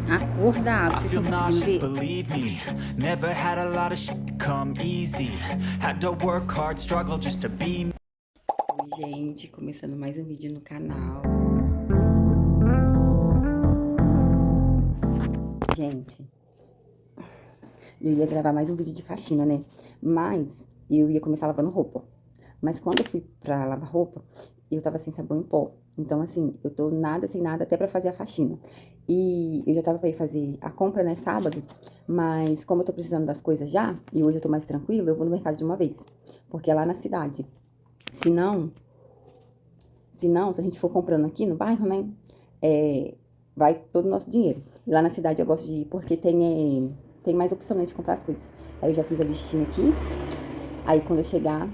A cor da água, I vocês feel estão nauseous, conseguindo ver? believe me. Never had a lot of shit come easy. Had to work hard, struggle just to be me. Oi, gente, começando mais um vídeo no canal. Gente, eu ia gravar mais um vídeo de faxina, né? Mas eu ia começar lavando roupa. Mas quando eu fui pra lavar roupa, eu tava sem sabão em pó. Então, assim, eu tô nada sem nada até pra fazer a faxina. E eu já tava pra ir fazer a compra, né, sábado. Mas como eu tô precisando das coisas já, e hoje eu tô mais tranquila, eu vou no mercado de uma vez. Porque é lá na cidade. Se não, se a gente for comprando aqui no bairro, né, vai todo o nosso dinheiro. E lá na cidade eu gosto de ir porque tem mais opção, né, de comprar as coisas. Aí eu já fiz a listinha aqui. Aí quando eu chegar,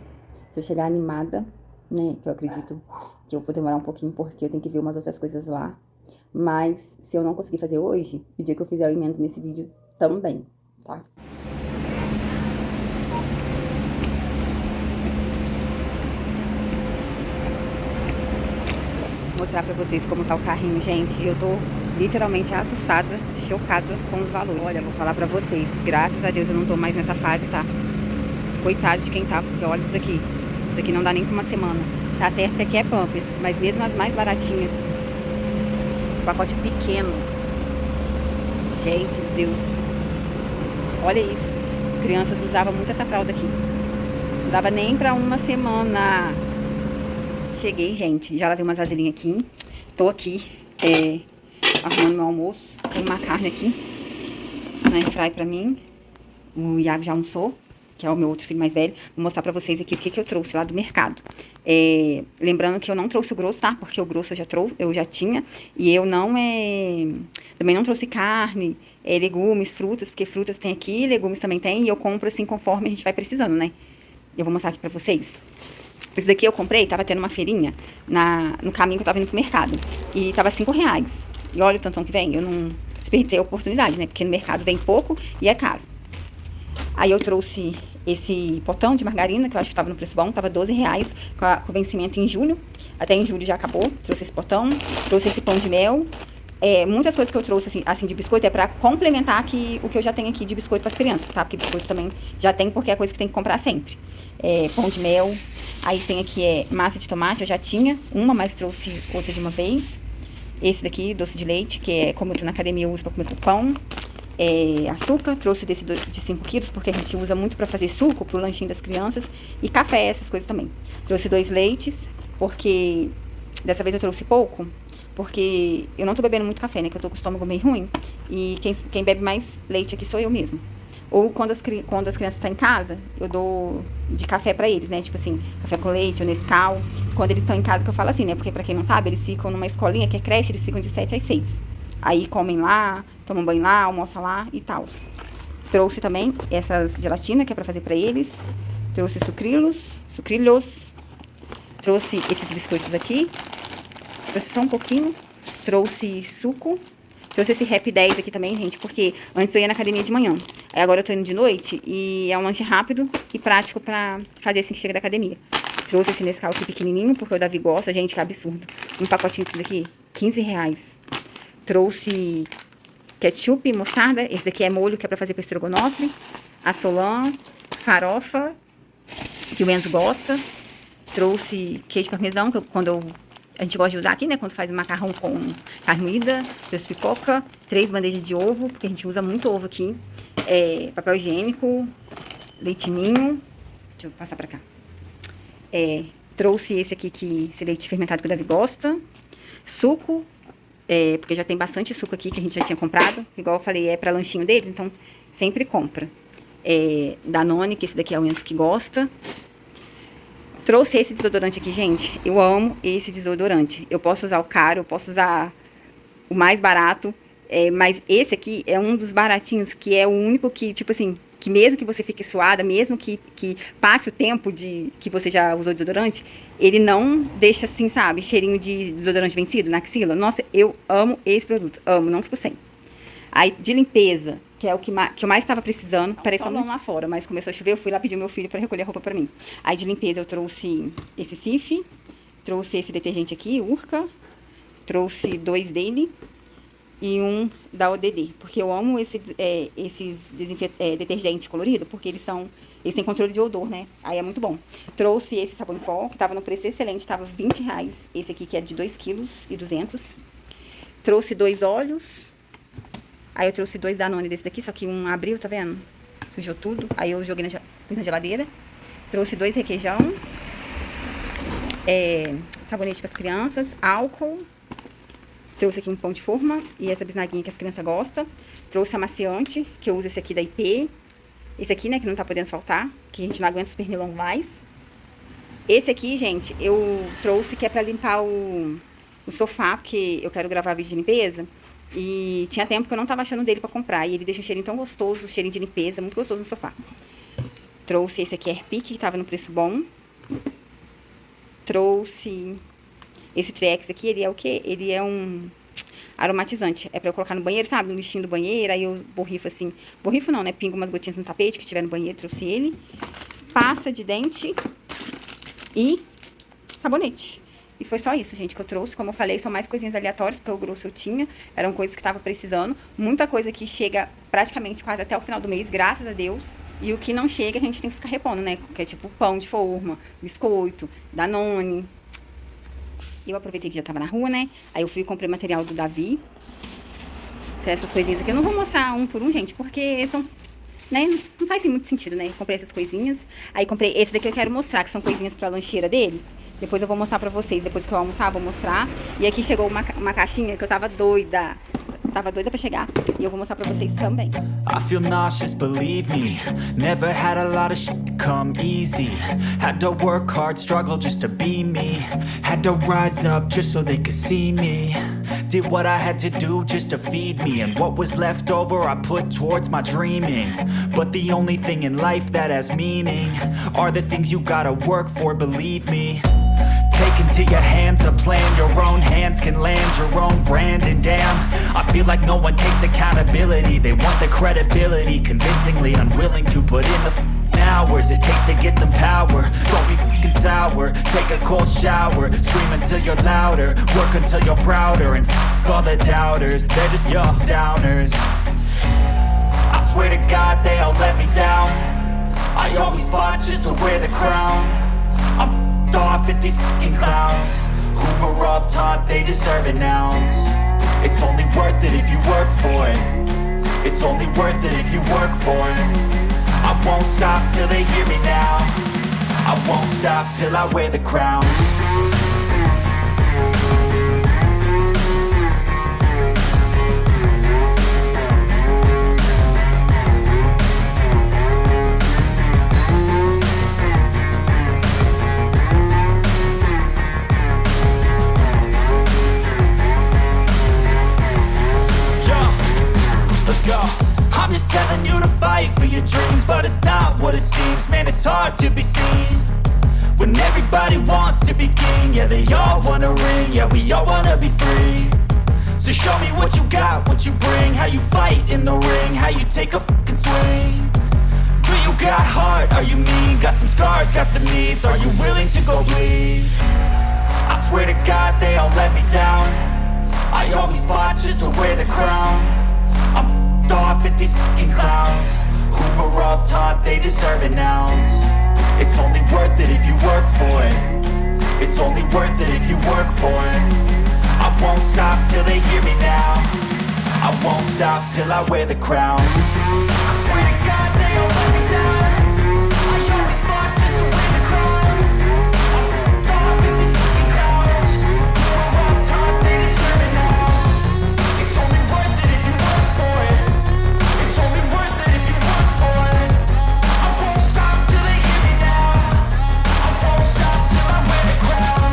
se eu chegar animada, né, que eu acredito que eu vou demorar um pouquinho porque eu tenho que ver umas outras coisas lá. Mas se eu não conseguir fazer hoje, o dia que eu fizer eu emendo nesse vídeo também, tá? Vou mostrar pra vocês como tá o carrinho, gente. Eu tô literalmente assustada, chocada com os valores. Olha, vou falar pra vocês, graças a Deus eu não tô mais nessa fase, tá? Coitado de quem tá, porque olha isso daqui. Isso daqui não dá nem pra uma semana. Tá certo que aqui é Pampers, mas mesmo as mais baratinhas, pacote pequeno. Gente, Deus. Olha isso. As crianças usavam muito essa fralda aqui. Não dava nem pra uma semana. Cheguei, gente. Já lavei umas vasilhinhas aqui. Tô aqui, arrumando meu almoço. Tem uma carne aqui na airfryer pra mim. O Iago já almoçou, que é o meu outro filho mais velho. Vou mostrar pra vocês aqui o que eu trouxe lá do mercado. Lembrando que eu não trouxe o grosso, tá? Porque o grosso eu já tinha. E eu também não trouxe carne, legumes, frutas, porque frutas tem aqui, legumes também tem. E eu compro assim conforme a gente vai precisando, né? Eu vou mostrar aqui pra vocês. Esse daqui eu comprei, tava tendo uma feirinha no caminho que eu tava indo pro mercado. E tava R$5. E olha o tantão que vem, eu não desperdicei a oportunidade, né? Porque no mercado vem pouco e é caro. Aí eu trouxe esse potão de margarina, que eu acho que tava no preço bom, tava R$12, com vencimento em julho. Até em julho já acabou. Trouxe esse potão, trouxe esse pão de mel. Muitas coisas que eu trouxe, assim de biscoito, é pra complementar o que eu já tenho aqui de biscoito para as crianças, tá? Porque biscoito também já tem, porque é coisa que tem que comprar sempre. Pão de mel. Aí tem aqui massa de tomate, eu já tinha uma, mas trouxe outra de uma vez. Esse daqui, doce de leite, que é como eu tô na academia, eu uso pra comer com pão. Açúcar, trouxe desse de 5 quilos, porque a gente usa muito pra fazer suco pro lanchinho das crianças. E café, essas coisas também. Trouxe 2 leites, porque dessa vez eu trouxe pouco, porque eu não tô bebendo muito café, né, que eu tô com o estômago meio ruim. E quem bebe mais leite aqui sou eu mesmo. Ou quando as crianças estão em casa, eu dou de café pra eles, né? Tipo assim, café com leite ou Nescau. Quando eles estão em casa, que eu falo assim, né? Porque pra quem não sabe, eles ficam numa escolinha que é creche, eles ficam de 7 às 6. Aí comem lá, tomam banho lá, almoçam lá e tal. Trouxe também essas gelatina, que é pra fazer pra eles. Trouxe sucrilhos. Trouxe esses biscoitos aqui. Trouxe só um pouquinho. Trouxe suco. Trouxe esse Rap 10 aqui também, gente, porque antes eu ia na academia de manhã. Aí agora eu tô indo de noite e é um lanche rápido e prático pra fazer assim que chega da academia. Trouxe esse Nescau aqui pequenininho, porque o Davi gosta, gente, que absurdo. Um pacotinho desse daqui, R$15. Trouxe ketchup, mostarda, esse daqui é molho que é pra fazer com estrogonofe. Açolã, farofa, que o Enzo gosta. Trouxe queijo parmesão, que a gente gosta de usar aqui, né? Quando faz macarrão com carne moída, trouxe pipoca, 3 bandejas de ovo, porque a gente usa muito ovo aqui. Papel higiênico, leitinho. Deixa eu passar pra cá. Trouxe esse aqui, esse leite fermentado que o Davi gosta. Suco, porque já tem bastante suco aqui que a gente já tinha comprado. Igual eu falei, é pra lanchinho deles, então sempre compra. Danone, que esse daqui é o Enzo que gosta. Trouxe esse desodorante aqui, gente. Eu amo esse desodorante. Eu posso usar o caro, eu posso usar o mais barato. Mas esse aqui é um dos baratinhos, que é o único que, tipo assim, que mesmo que você fique suada, mesmo que passe o tempo que você já usou desodorante, ele não deixa assim, sabe, cheirinho de desodorante vencido na axila. Nossa, eu amo esse produto. Amo, não fico sem. Aí, de limpeza, que é o que eu mais estava precisando. Parei só lá fora, mas começou a chover, eu fui lá pedir meu filho para recolher a roupa para mim. Aí, de limpeza, eu trouxe esse Cif, trouxe esse detergente aqui, Urca, trouxe 2 dele, e um da ODD, porque eu amo esses detergente colorido, porque eles têm controle de odor, né? Aí é muito bom. Trouxe esse sabão em pó, que tava no preço excelente, tava R$20. Esse aqui que é de 2,2 kg. Trouxe 2 óleos. Aí eu trouxe 2 Danone desse daqui, só que um abriu, tá vendo? Sujou tudo. Aí eu joguei pus na geladeira. Trouxe 2 requeijão. Sabonete para as crianças. Álcool. Trouxe aqui um pão de forma e essa bisnaguinha que as crianças gostam. Trouxe amaciante, que eu uso esse aqui da IP. Esse aqui, né, que não tá podendo faltar, que a gente não aguenta os pernilongos mais. Esse aqui, gente, eu trouxe que é pra limpar o sofá, porque eu quero gravar vídeo de limpeza. E tinha tempo que eu não tava achando dele pra comprar. E ele deixa um cheirinho tão gostoso, um cheirinho de limpeza, muito gostoso no sofá. Trouxe esse aqui, Airpic, que tava no preço bom. Trouxe esse Trex aqui, ele é o quê? Ele é um aromatizante. É pra eu colocar no banheiro, sabe? No lixinho do banheiro, aí eu borrifo assim. Borrifo não, né? Pingo umas gotinhas no tapete que tiver no banheiro, trouxe ele. Pasta de dente e sabonete. E foi só isso, gente, que eu trouxe. Como eu falei, são mais coisinhas aleatórias, porque o grosso eu tinha. Eram coisas que tava precisando. Muita coisa que chega praticamente quase até o final do mês, graças a Deus. E o que não chega, a gente tem que ficar repondo, né? Que é tipo pão de forma, biscoito, Danone. Eu aproveitei que já tava na rua, né? Aí eu fui e comprei material do Davi. Essas coisinhas aqui. Eu não vou mostrar um por um, gente, porque são... né? Não faz muito sentido, né? Comprei essas coisinhas. Aí comprei esse daqui, eu quero mostrar, que são coisinhas pra lancheira deles. Depois eu vou mostrar pra vocês. Depois que eu almoçar, eu vou mostrar. E aqui chegou uma caixinha que eu tava doida. Tava doida pra chegar. E eu vou mostrar pra vocês também. I feel nauseous, believe me. Never had a lot of shit come easy. Had to work hard, struggle just to be me. Had to rise up just so they could see me. Did what I had to do just to feed me. And what was left over I put towards my dreaming. But the only thing in life that has meaning are the things you gotta work for, believe me. Take into your hands a plan. Your own hands can land your own brand. And damn, I feel like no one takes accountability. They want the credibility, convincingly unwilling to put in the hours it takes to get some power. Don't be fucking sour. Take a cold shower. Scream until you're louder. Work until you're prouder. And all the doubters, they're just your downers. I swear to God they all let me down. I always fought just to wear the crown. I'm off at these fucking clowns who were all taught they deserve an ounce. It's only worth it if you work for it. It's only worth it if you work for it. I won't stop till they hear me now. I won't stop till I wear the crown. I'm just telling you to fight for your dreams, but it's not what it seems. Man, it's hard to be seen when everybody wants to be king. Yeah, they all wanna ring, yeah, we all wanna be free. So show me what you got, what you bring, how you fight in the ring, how you take a fucking swing. Do you got heart, are you mean? Got some scars, got some needs, are you willing to go bleed? I swear to God they all let me down. I always fought just to wear the crown. I'm off at these fucking clowns who were all taught they deserve an ounce. It's only worth it if you work for it. It's only worth it if you work for it. I won't stop till they hear me now. I won't stop till I wear the crown. I swear to God they all let me down. I always fought just to wear the crown. I'm off at these fucking clowns who were all taught they deserve an ounce. It's only worth it if you work for it. It's only worth it if you work for it. I won't stop till they hear me now. I won't stop till I wear the crown.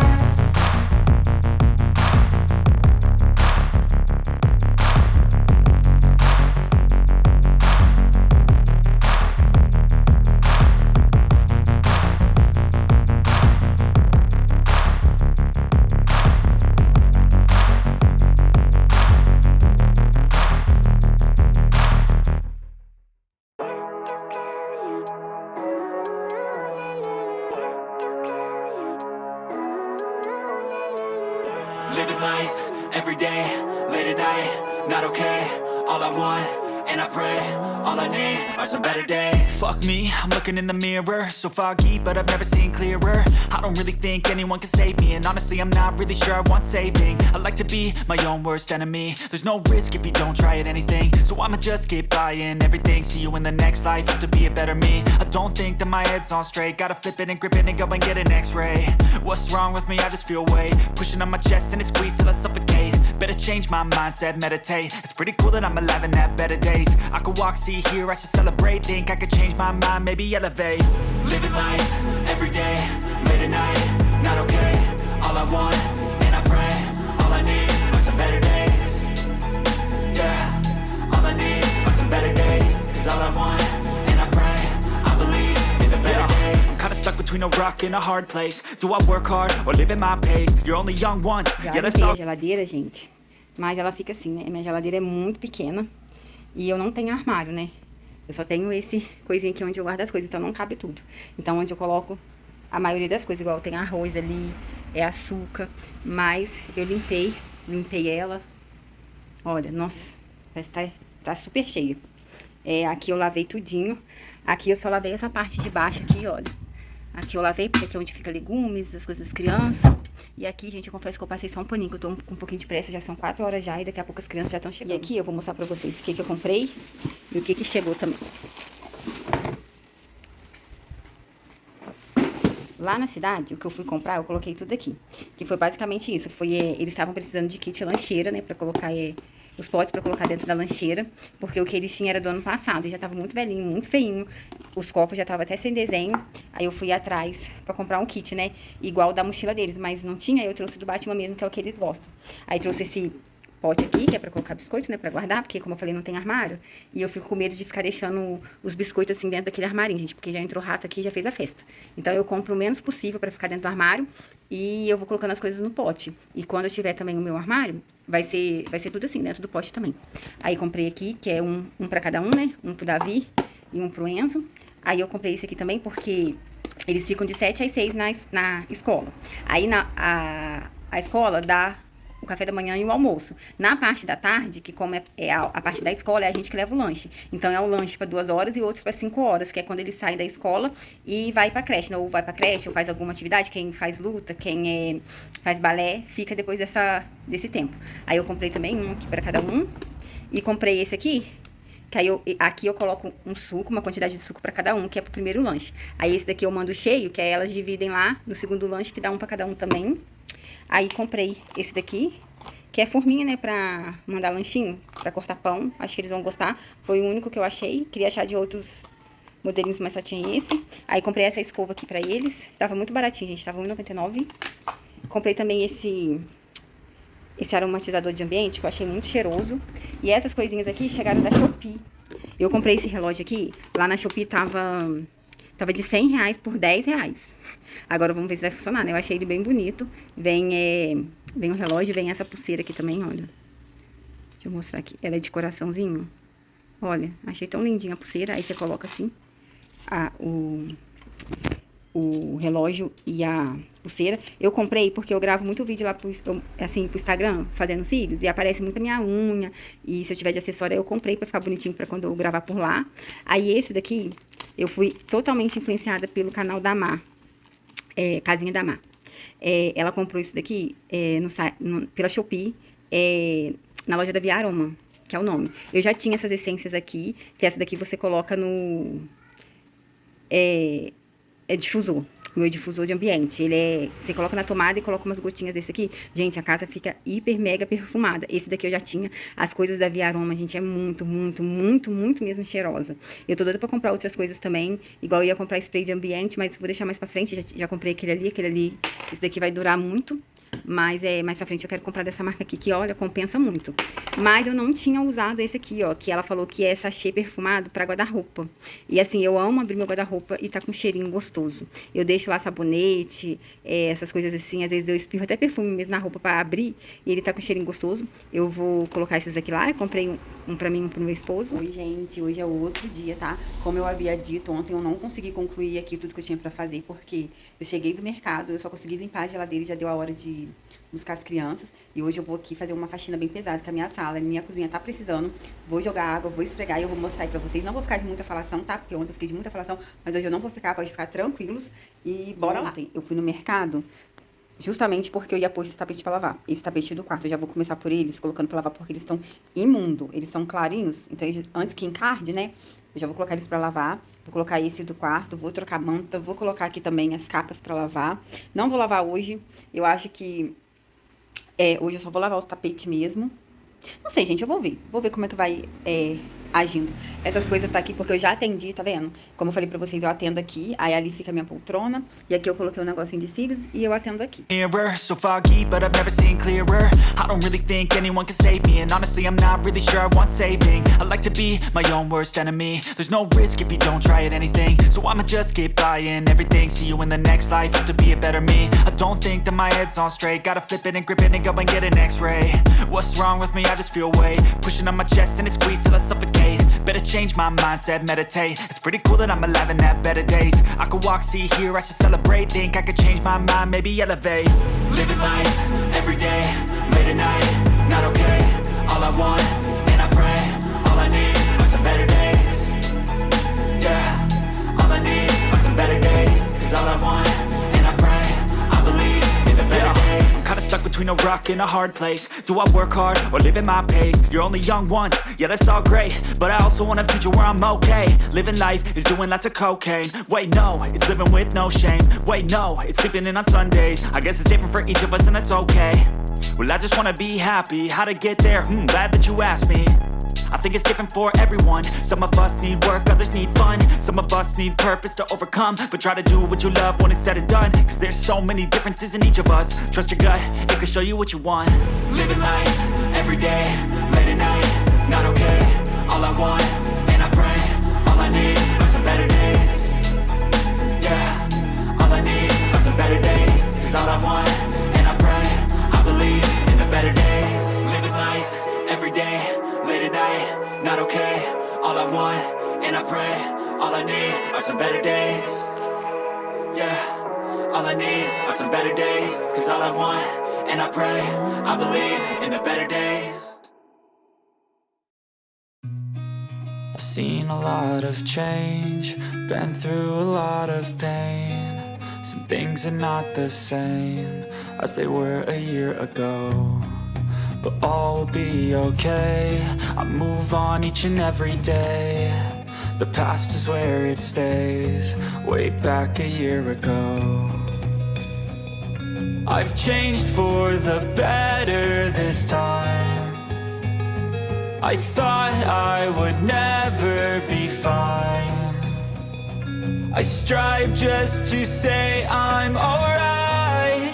want, and I pray, all I need are some better days. Fuck me, I'm looking in the mirror, so foggy, but I've never seen clearer. I don't really think anyone can save me, and honestly I'm not really sure I want saving. I like to be my own worst enemy. There's no risk if you don't try at anything, so I'ma just keep buying everything. See you in the next life, have to be a better me. I don't think that my head's on straight, gotta flip it and grip it and go and get an x-ray. What's wrong with me? I just feel weight pushing on my chest and it squeezes till I suffocate. Better change my mindset, meditate. It's pretty cool that I'm alive and have better days. I could walk, see, hear, I should celebrate. Think I could change my mind, maybe elevate. Living life, every day, late at night, not okay. All I want, and I pray, all I need are some better days. Yeah, all I need are some better days. Cause all I want, and I pray, I believe in the better days. I'm kinda stuck between a rock and a hard place. Do I work hard or live at my pace? You're only young once. Já limpei a geladeira, gente. Mas ela fica assim, né? Minha geladeira é muito pequena. E eu não tenho armário, né? Eu só tenho esse coisinha aqui onde eu guardo as coisas, então não cabe tudo. Então, onde eu coloco a maioria das coisas, igual tem arroz ali, é açúcar. Mas eu limpei ela. Olha, nossa, parece que tá super cheia. Aqui eu lavei tudinho. Aqui eu só lavei essa parte de baixo aqui, olha. Aqui eu lavei, porque aqui é onde fica legumes, as coisas das crianças. E aqui, gente, eu confesso que eu passei só um paninho, que eu tô com um pouquinho de pressa, já são 4 horas já, e daqui a pouco as crianças já estão chegando. E aqui eu vou mostrar pra vocês o que eu comprei e o que chegou também. Lá na cidade, o que eu fui comprar, eu coloquei tudo aqui. Que foi basicamente isso, eles estavam precisando de kit lancheira, né, pra colocar os potes pra colocar dentro da lancheira, porque o que eles tinham era do ano passado, e já tava muito velhinho, muito feinho, os copos já tava até sem desenho, aí eu fui atrás pra comprar um kit, né, igual da mochila deles, mas não tinha, aí eu trouxe do Batman mesmo, que é o que eles gostam. Aí trouxe esse pote aqui, que é pra colocar biscoito, né, pra guardar, porque como eu falei, não tem armário, e eu fico com medo de ficar deixando os biscoitos assim dentro daquele armarinho, gente, porque já entrou rato aqui e já fez a festa. Então eu compro o menos possível pra ficar dentro do armário, e eu vou colocando as coisas no pote. E quando eu tiver também o meu armário, vai ser tudo assim, dentro do pote também. Aí comprei aqui, que é um pra cada um, né, um pro Davi e um pro Enzo. Aí eu comprei esse aqui também, porque eles ficam de 7 às 6 na escola. Aí a escola dá o café da manhã e o almoço. Na parte da tarde, que como a parte da escola, é a gente que leva o lanche. Então, é o lanche para 2 horas e outro para 5 horas, que é quando eles saem da escola e vai pra creche, né? Ou vai pra creche, ou faz alguma atividade. Quem faz luta, quem faz balé, fica depois desse tempo. Aí eu comprei também um aqui para cada um. E comprei esse aqui, que aí aqui eu coloco um suco, uma quantidade de suco para cada um, que é pro primeiro lanche. Aí esse daqui eu mando cheio, que aí elas dividem lá no segundo lanche, que dá um para cada um também. Aí comprei esse daqui, que é forminha, né, pra mandar lanchinho, pra cortar pão. Acho que eles vão gostar. Foi o único que eu achei. Queria achar de outros modelinhos, mas só tinha esse. Aí comprei essa escova aqui pra eles. Tava muito baratinho, gente. Tava R$1,99. Comprei também esse aromatizador de ambiente, que eu achei muito cheiroso. E essas coisinhas aqui chegaram da Shopee. Eu comprei esse relógio aqui. Lá na Shopee tava de R$100 por R$10. Agora vamos ver se vai funcionar, né? Eu achei ele bem bonito. Vem o relógio, vem essa pulseira aqui também, olha. Deixa eu mostrar aqui. Ela é de coraçãozinho. Olha, achei tão lindinha a pulseira. Aí você coloca assim o relógio e a pulseira. Eu comprei porque eu gravo muito vídeo lá pro Instagram, fazendo cílios, e aparece muito a minha unha. E se eu tiver de acessório, eu comprei pra ficar bonitinho pra quando eu gravar por lá. Aí esse daqui, eu fui totalmente influenciada pelo canal da Má. Casinha da Má. Ela comprou isso daqui pela Shopee, na loja da Via Aroma, que é o nome. Eu já tinha essas essências aqui, que essa daqui você coloca no difusor, meu difusor de ambiente. Você coloca na tomada e coloca umas gotinhas desse aqui. Gente, a casa fica hiper mega perfumada. Esse daqui eu já tinha. As coisas da Via Aroma, gente, é muito, muito, muito, muito mesmo cheirosa. Eu tô doida pra comprar outras coisas também, igual eu ia comprar spray de ambiente, mas vou deixar mais pra frente. Já comprei aquele ali. Esse daqui vai durar muito. Mas mais pra frente eu quero comprar dessa marca aqui, que olha, compensa muito. Mas eu não tinha usado esse aqui, ó, que ela falou que é sachê perfumado pra guarda-roupa. E assim, eu amo abrir meu guarda-roupa e tá com um cheirinho gostoso. Eu deixo lá sabonete, essas coisas assim, às vezes eu espirro até perfume mesmo na roupa pra abrir, e ele tá com um cheirinho gostoso. Eu vou colocar esses aqui lá, eu comprei um pra mim e um pro meu esposo. Oi, gente, hoje é outro dia, tá? Como eu havia dito ontem, eu não consegui concluir aqui tudo que eu tinha pra fazer, porque eu cheguei do mercado, eu só consegui limpar a geladeira e já deu a hora de de buscar as crianças. E hoje eu vou aqui fazer uma faxina bem pesada, que a minha sala, a minha cozinha tá precisando. Vou jogar água, vou esfregar e eu vou mostrar aí pra vocês. Não vou ficar de muita falação, tá? Porque ontem eu fiquei de muita falação, mas hoje eu não vou ficar, pode ficar tranquilos. E bora lá. Ontem eu fui no mercado, justamente porque eu ia pôr esse tapete pra lavar. Esse tapete do quarto, eu já vou começar por eles, colocando pra lavar, porque eles estão imundo. Eles são clarinhos, então antes que encarde, né? Eu já vou colocar eles pra lavar. Vou colocar esse do quarto, vou trocar a manta, vou colocar aqui também as capas pra lavar. Não vou lavar hoje, eu acho que... hoje eu só vou lavar os tapetes mesmo. Não sei, gente, eu vou ver. Vou ver como é que vai agindo. Essas coisas tá aqui porque eu já atendi, tá vendo? Como eu falei pra vocês, eu atendo aqui. Aí ali fica a minha poltrona. E aqui eu coloquei um negocinho de cílios e eu atendo aqui. Mirror, so foggy, but I've never seen clearer. I don't really think anyone can save me, and honestly I'm not really sure I want saving. I like to be my own worst enemy. There's no risk if you don't try at anything, so I'ma just keep buying everything. See you in the next life, have to be a better me. I don't think that my head's on straight. Gotta flip it and grip it and go and get an x-ray. What's wrong with me? I just feel weight pushing on my chest and it squeezes till I suffocate. Better change my mindset, meditate. It's pretty cool that I'm alive and have better days. I could walk, see, hear, I should celebrate. Think I could change my mind, maybe elevate. Living life, every day, late at night, not okay. All I want, and I pray, all I need are some better days. Yeah, all I need are some better days. Cause all I want, and I pray, I believe in the better days. Kinda stuck between a rock and a hard place. Do I work hard or live at my pace? You're only young once, yeah that's all great, but I also want a future where I'm okay. Living life is doing lots of cocaine. Wait no, it's living with no shame. Wait no, it's sleeping in on Sundays. I guess it's different for each of us and that's okay. Well I just wanna be happy, how to get there? Glad that you asked me. I think it's different for everyone. Some of us need work, others need fun. Some of us need purpose to overcome. But try to do what you love when it's said and done. Cause there's so many differences in each of us. Trust your gut, it can show you what you want. Living life, every day, late at night, not okay. All I want, and I pray, all I need are some better days. Yeah, all I need are some better days. Cause all I want, and I pray, I believe in the better days. Living life, every day, late at night, not okay. All I want, and I pray, all I need are some better days. Yeah, all I need are some better days. Cause all I want, and I pray, I believe in the better days. I've seen a lot of change, been through a lot of pain. Some things are not the same as they were a year ago, but all will be okay. I move on each and every day. The past is where it stays, way back a year ago. I've changed for the better this time. I thought I would never be fine. I strive just to say I'm alright.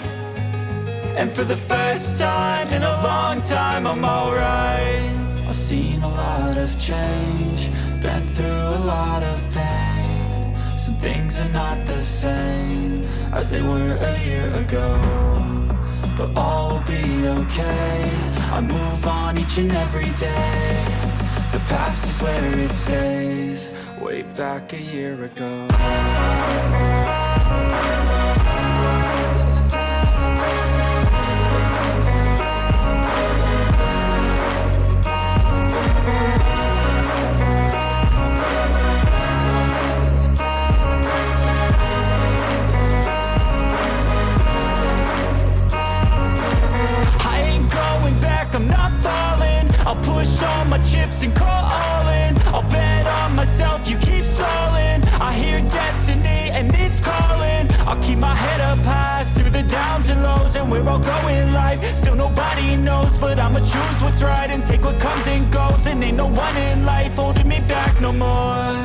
And for the first time in a long time, I'm alright. I've seen a lot of change, been through a lot of pain. Some things are not the same as they were a year ago, but all will be okay. I move on each and every day. The past is where it stays, way back a year ago. I'm not falling, I'll push all my chips and call all in. I'll bet on myself, you keep stalling. I hear destiny and it's calling. I'll keep my head up high through the downs and lows. And we're all going life, still nobody knows. But I'ma choose what's right and take what comes and goes. And ain't no one in life holding me back no more.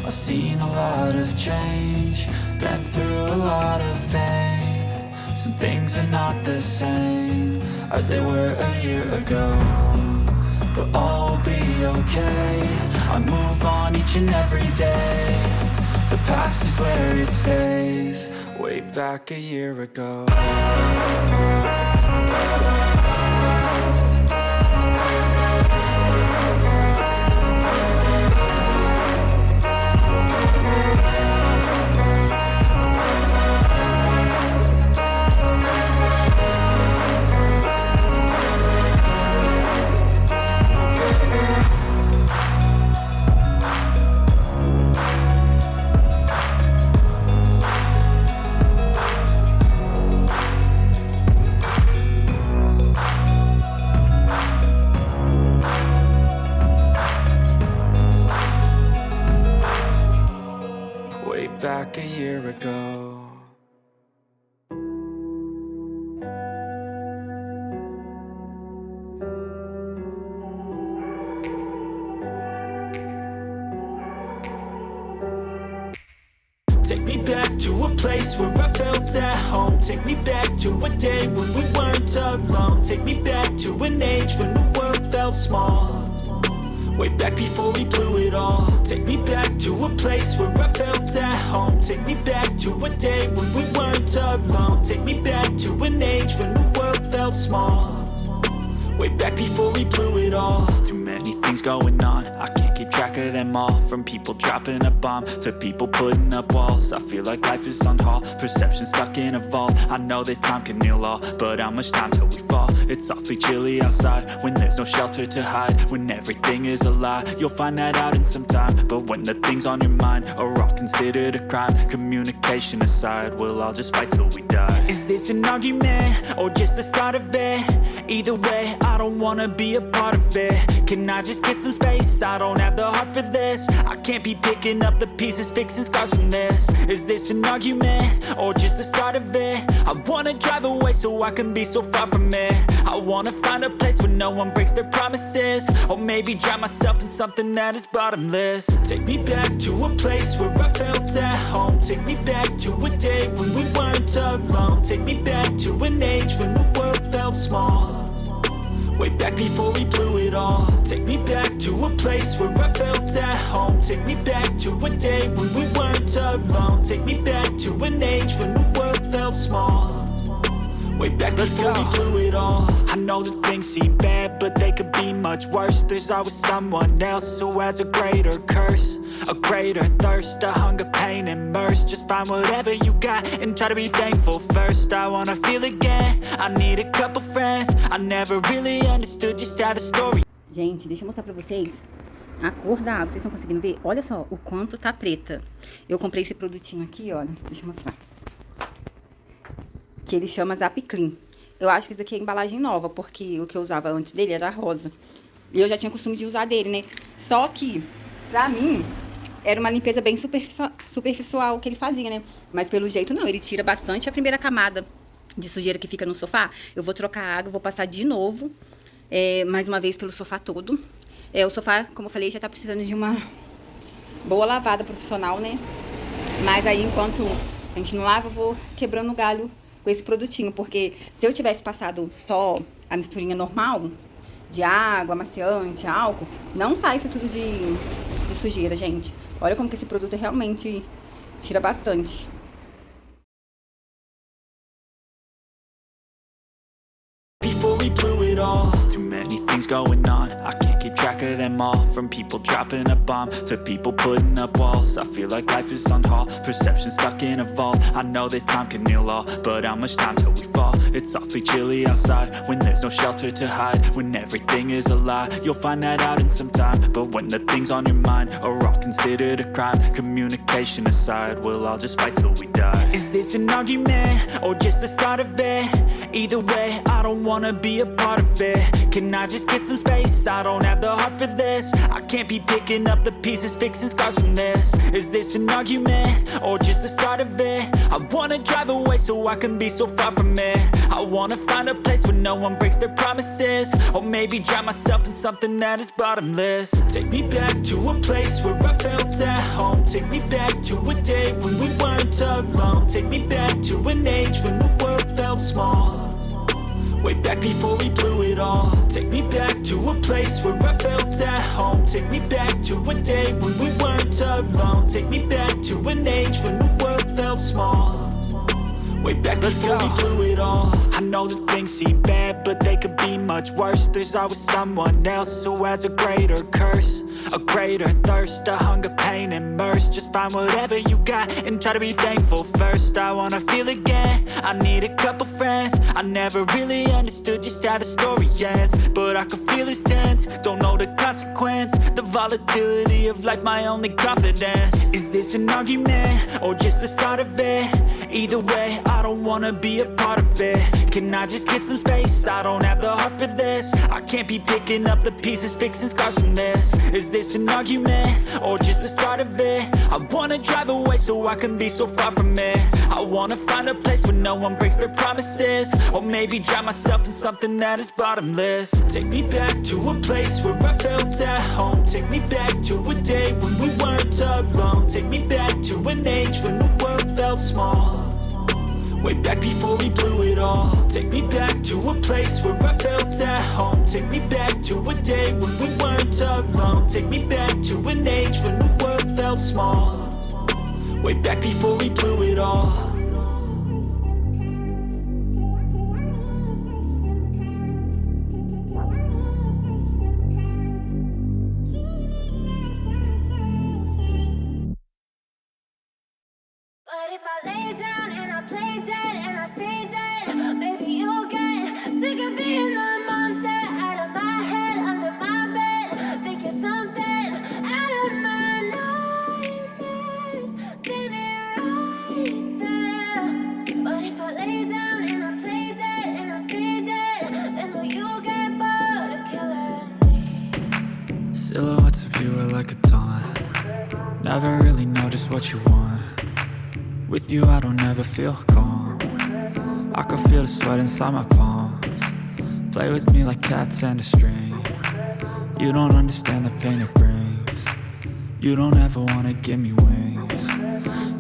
I've seen a lot of change, been through a lot of pain. Some things are not the same as they were a year ago, but all will be okay. I move on each and every day. The past is where it stays, way back a year ago. back a year ago. Take me back to a place where I felt at home. Take me back to a day when we weren't alone. Take me back to an age when the world felt small. Way back before we blew it all. Take me back to a place where I felt at home. Take me back to a day when we weren't alone. Take me back to an age when the world felt small. Way back before we blew it all. Too many things going on, I can't keep track of them all. From people dropping a bomb to people putting up walls. I feel like life is on hold, perception stuck in a vault. I know that time can heal all, but how much time till we fall? It's awfully chilly outside when there's no shelter to hide. When everything is a lie, you'll find that out in some time. But when the things on your mind are all considered a crime, communication aside, we'll all just fight till we die. Is this an argument or just the start of it? Either way, I don't wanna be a part of it. Can I just get some space? I don't have the heart for this. I can't be picking up the pieces, fixing scars from this. Is this an argument or just the start of it? I wanna drive away so I can be so far from it. I wanna find a place where no one breaks their promises. Or maybe drown myself in something that is bottomless. Take me back to a place where I felt at home. Take me back to a day when we weren't alone. Take me back to an age when the world felt small. Way back before we blew it all. Take me back to a place where I felt at home. Take me back to a day when we weren't alone. Take me back to an age when the world felt small. Way back before we blew it all. I know that things seem bad, but they could be much worse. There's always someone else who has a greater curse, a greater thirst, a hunger, pain, and mercy. Just find whatever you got and try to be thankful first. I wanna feel again, I need a couple friends. I never really understood just how the story. Gente, deixa eu mostrar pra vocês a cor da água. Vocês estão conseguindo ver? Olha só o quanto tá preta. Eu comprei esse produtinho aqui, olha. Deixa eu mostrar. Que ele chama Zap Clean. Eu acho que isso daqui é embalagem nova, porque o que eu usava antes dele era rosa. E eu já tinha costume de usar dele, né? Só que, pra mim, era uma limpeza bem superficial que ele fazia, né? Mas pelo jeito não, ele tira bastante a primeira camada de sujeira que fica no sofá. Eu vou trocar a água, vou passar de novo, mais uma vez pelo sofá todo. O sofá, como eu falei, já tá precisando de uma boa lavada profissional, né? Mas aí, enquanto a gente não lava, eu vou quebrando o galho com esse produtinho, porque se eu tivesse passado só a misturinha normal de água, amaciante, álcool, não sai isso tudo de sujeira, gente. Olha como que esse produto realmente tira bastante. Before we blew it all. Too many things going on, I can't keep track of them all. From people dropping a bomb to people putting up walls. I feel like life is on hold, perception stuck in a vault. I know that time can heal all, but how much time till we fall? It's awfully chilly outside when there's no shelter to hide. When everything is a lie, you'll find that out in some time. But when the things on your mind are all considered a crime, communication aside, we'll all just fight till we die. Is this an argument or just the start of it? Either way, I don't wanna be a part of it. Can I just get some space? I don't have the heart for this. I can't be picking up the pieces, fixing scars from this. Is this an argument or just the start of it? I wanna drive away so I can be so far from it. I wanna find a place where no one breaks their promises. Or maybe drown myself in something that is bottomless. Take me back to a place where I felt at home. Take me back to a day when we weren't alone. Take me back to an age when the world felt small. Way back before we blew it all. Take me back to a place where I felt at home. Take me back to a day when we weren't alone. Take me back to an age when the world felt small. Way back before we blew it all. I know that things seem bad, but they could be much worse. There's always someone else who has a greater curse, a greater thirst, a hunger, pain, and mercy. Just find whatever you got and try to be thankful first. I wanna feel again, I need a couple friends. I never really understood just how the story ends, but I can feel it's tense, don't know the consequence. The volatility of life, my only confidence. Is this an argument or just the start of it? Either way, I don't wanna be a part of it. Can I just get some space? I don't have the heart for this. I can't be picking up the pieces, fixing scars from this. Is this an argument, or just the start of it? I wanna drive away so I can be so far from it. I wanna find a place where no one breaks their promises, or maybe drown myself in something that is bottomless. Take me back to a place where I felt at home. Take me back to a day when we weren't alone. Take me back to an age when the world felt small, way back before we blew it all. Take me back to a place where I felt at home. Take me back to a day when we weren't alone. Take me back to an age when the world felt small, way back before we blew it all. But if I lay down and I play dead and I stay dead, maybe you'll get sick of being the monster out of my head, under my bed. Think you're something out of my nightmares, standing right there. But if I lay down and I play dead and I stay dead, then will you get bored of killing me? Silhouettes of you are like a taunt. Never really know just what you want. With you I don't ever feel calm. I can feel the sweat inside my palms. Play with me like cats and a string. You don't understand the pain it brings. You don't ever wanna give me wings.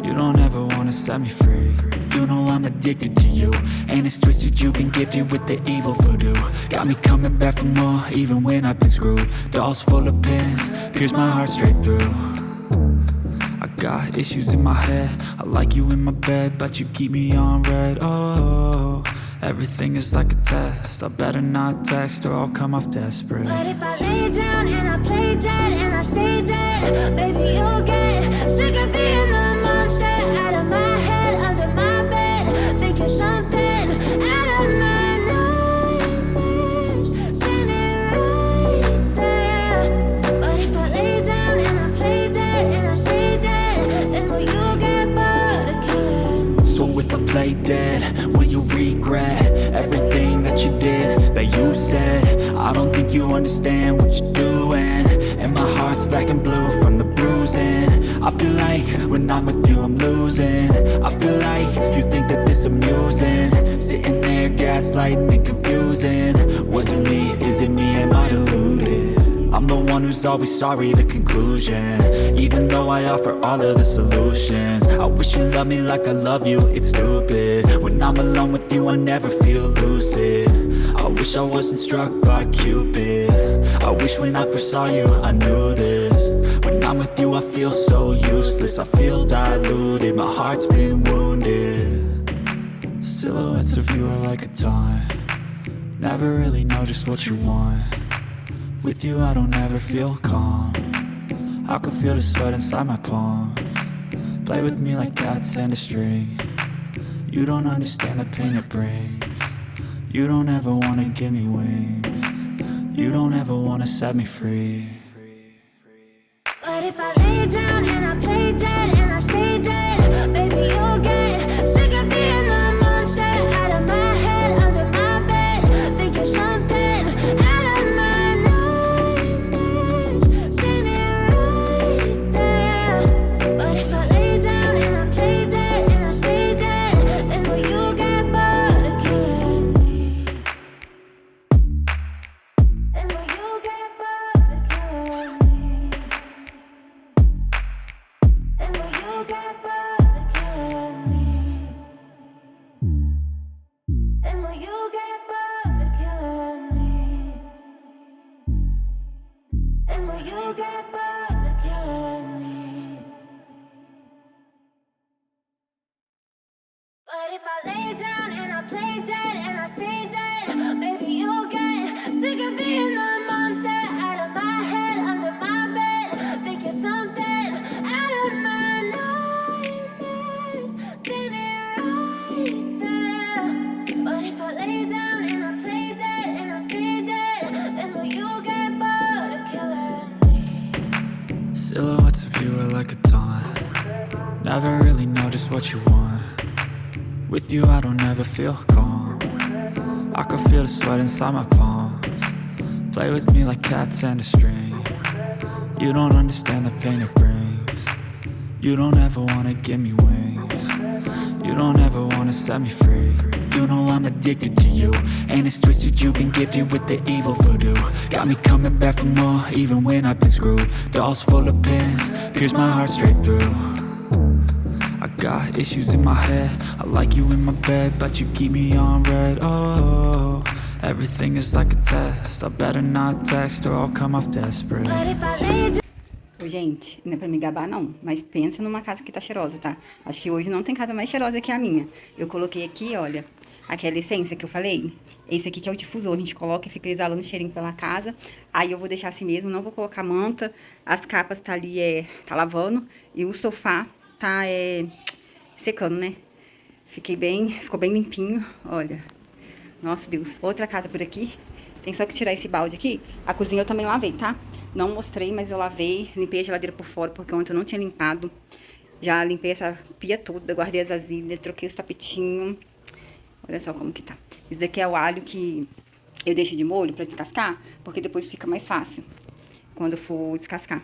You don't ever wanna set me free. You know I'm addicted to you, and it's twisted, you've been gifted with the evil voodoo. Got me coming back for more, even when I've been screwed. Dolls full of pins, pierce my heart straight through. I got issues in my head, I like you in my bed, but you keep me on red. Oh, everything is like a test. I better not text or I'll come off desperate. But if I lay down and I play dead and I stay dead, baby you'll get sick of being the monster out of my head, under my bed. Think you're something out of my nightmares, standing right there. But if I lay down and I play dead and I stay dead, then will you get bored of killing me? So if I play dead, will you regret everything that you did, that you said? I don't think you understand what you're doing, and my heart's black and blue from the bruising. I feel like when I'm with you I'm losing. I feel like you think that this amusing, sitting there gaslighting and confusing. Was it me? Is it me? Am I deluded? I'm the one who's always sorry, the conclusion, even though I offer all of the solutions. I wish you loved me like I love you, it's stupid. When I'm alone with you I never feel lucid. I wish I wasn't struck by Cupid. I wish when I first saw you I knew this. When I'm with you I feel so useless, I feel diluted, my heart's been wounded. Silhouettes of you are like a taunt. Never really know just what you want. With you I don't ever feel calm. I can feel the sweat inside my palms. Play with me like cats and a string. You don't understand the pain it brings. You don't ever wanna give me wings. You don't ever wanna set me free. But if I lay down and I play dead and I stay dead, baby you'll get sick of being the monster out of my head, under my bed. Think you're something out of my nightmares, standing right there. But if I lay down and I play dead and I stay dead, then will you get bored of killing me? Then will you get bored of killing me? Then will you get bored of killing me? Then will you get bored of killing me? Then will you get bored of killing me? But if I lay down and I play dead and I stay dead, baby you'll get sick of being the monster out of my head, under my bed. Think you're something out of my nightmares, standing right there. But if I lay down and I play dead and I stay dead, then will you get bored of killing me? Silhouettes of you are like a taunt. Never really know just what you want. With you I don't ever feel calm. I can feel the sweat inside my palms. Play with me like cats and a string. You don't understand the pain it brings. You don't ever wanna give me wings. You don't ever wanna set me free. You know I'm addicted to you, and it's twisted, you've been gifted with the evil voodoo. Got me coming back for more, even when I've been screwed. Dolls full of pins, pierce my heart straight through. I got issues in my head, I like you in my bed, but you keep me on red. Oh, everything is like a test, I better not text or I'll come off desperate. But if I lay down. Ô, gente, não é pra me gabar não, mas pensa numa casa que tá cheirosa, tá? Acho que hoje não tem casa mais cheirosa que a minha. Eu coloquei aqui, olha, aquela essência que eu falei. Esse aqui que é o difusor, a gente coloca e fica exalando cheirinho pela casa. Aí eu vou deixar assim mesmo, não vou colocar manta. As capas tá ali, tá lavando. E o sofá tá, secando, né? Ficou bem limpinho, olha. Nossa, Deus. Outra casa por aqui. Tem só que tirar esse balde aqui. A cozinha eu também lavei, tá? Não mostrei, mas eu lavei. Limpei a geladeira por fora, porque ontem eu não tinha limpado. Já limpei essa pia toda, guardei as vasilhas, troquei os tapetinhos. Olha só como que tá. Esse daqui é o alho que eu deixo de molho pra descascar, porque depois fica mais fácil quando eu for descascar.